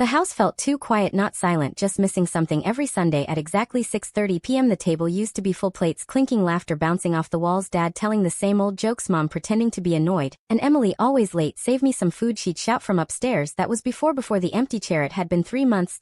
The house felt too quiet, not silent, just missing something. Every Sunday at exactly 6:30 p.m. the table used to be full, plates clinking, laughter bouncing off the walls, Dad telling the same old jokes, Mom pretending to be annoyed, and Emily always late. Save me some food, she'd shout from upstairs. That was before the empty chair. It had been 3 months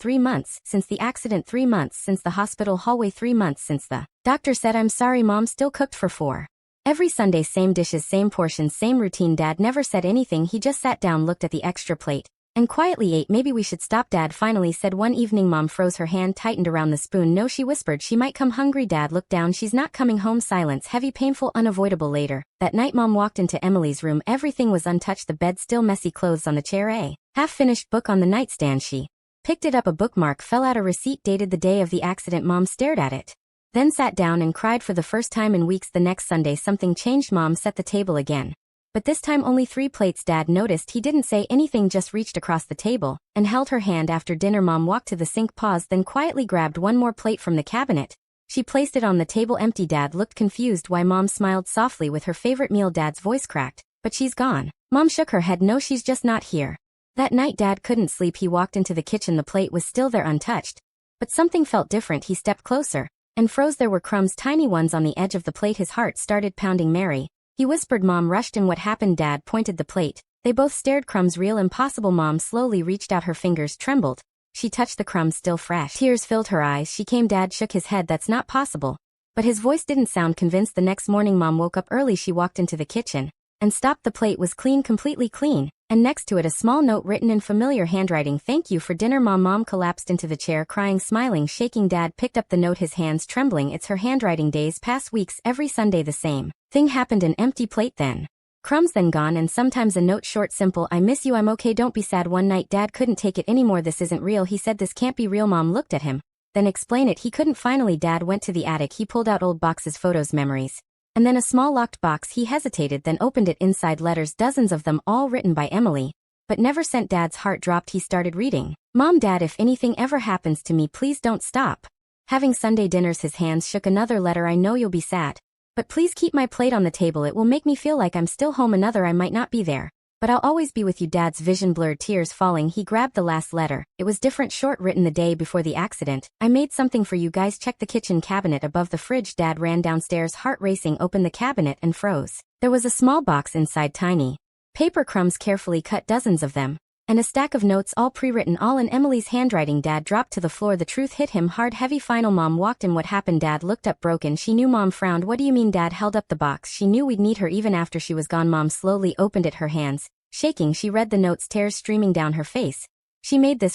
since the accident, 3 months since the hospital hallway, 3 months since the doctor said I'm sorry. Mom still cooked for 4. Every Sunday, same dishes, same portions, same routine. Dad never said anything. He just sat down, looked at the extra plate, and quietly ate. Maybe we should stop, Dad finally said one evening. Mom froze, her hand tightened around the spoon. No, she whispered, she might come hungry. Dad looked down. She's not coming home. Silence, heavy, painful, unavoidable. Later that night, Mom walked into Emily's room. Everything was untouched, the bed still messy, clothes on the chair, a half-finished book on the nightstand. She picked it up, a bookmark fell out, a receipt dated the day of the accident. Mom stared at it, then sat down and cried for the first time in weeks. The next Sunday something changed. Mom set the table again, but this time only 3 plates. Dad noticed. He didn't say anything, just reached across the table and held her hand. After dinner, Mom walked to the sink, paused, then quietly grabbed one more plate from the cabinet. She placed it on the table, empty. Dad looked confused. Why? Mom smiled softly with her favorite meal. Dad's voice cracked. But she's gone. Mom shook her head. No, she's just not here. That night Dad couldn't sleep. He walked into the kitchen. The plate was still there, untouched, but something felt different. He stepped closer and froze. There were crumbs, tiny ones, on the edge of the plate. His heart started pounding. Mary, he whispered. Mom rushed in. What happened? Dad pointed the plate. They both stared. Crumbs, real, impossible. Mom slowly reached out. Her fingers trembled. She touched the crumbs, still fresh. Tears filled her eyes. She came. Dad shook his head. That's not possible. But his voice didn't sound convinced. The next morning Mom woke up early. She walked into the kitchen and stopped. The plate was clean, completely clean, and next to it a small note written in familiar handwriting. Thank you for dinner, Mom. Mom collapsed into the chair, crying, smiling, shaking. Dad picked up the note, his hands trembling. It's her handwriting. Days pass, weeks, every Sunday the same thing happened. An empty plate, then crumbs, then gone, and sometimes a note, short, simple. I miss you, I'm okay, don't be sad. One night Dad couldn't take it anymore. This isn't real, he said. This can't be real. Mom looked at him, then explain it. He couldn't. Finally Dad went to the attic. He pulled out old boxes, photos, memories, and then a small locked box. He hesitated, then opened it. Inside letters, dozens of them, all written by Emily, but never sent. Dad's heart dropped. He started reading. Mom, Dad, if anything ever happens to me, please don't stop having Sunday dinners. His hands shook. Another letter. I know you'll be sad, but please keep my plate on the table. It will make me feel like I'm still home. Another. I might not be there, but I'll always be with you. Dad's vision blurred, tears falling. He grabbed the last letter. It was different, short, written the day before the accident. I made something for you guys. Check the kitchen cabinet above the fridge. Dad ran downstairs, heart racing, opened the cabinet and froze. There was a small box inside, tiny paper crumbs, carefully cut, dozens of them, and a stack of notes, all pre-written, all in Emily's handwriting. Dad dropped to the floor. The truth hit him hard, heavy, final. Mom walked in. What happened? Dad looked up, broken. She knew. Mom frowned. What do you mean? Dad held up the box. She knew we'd need her even after she was gone. Mom slowly opened it, her hands shaking. She read the notes, tears streaming down her face. She made this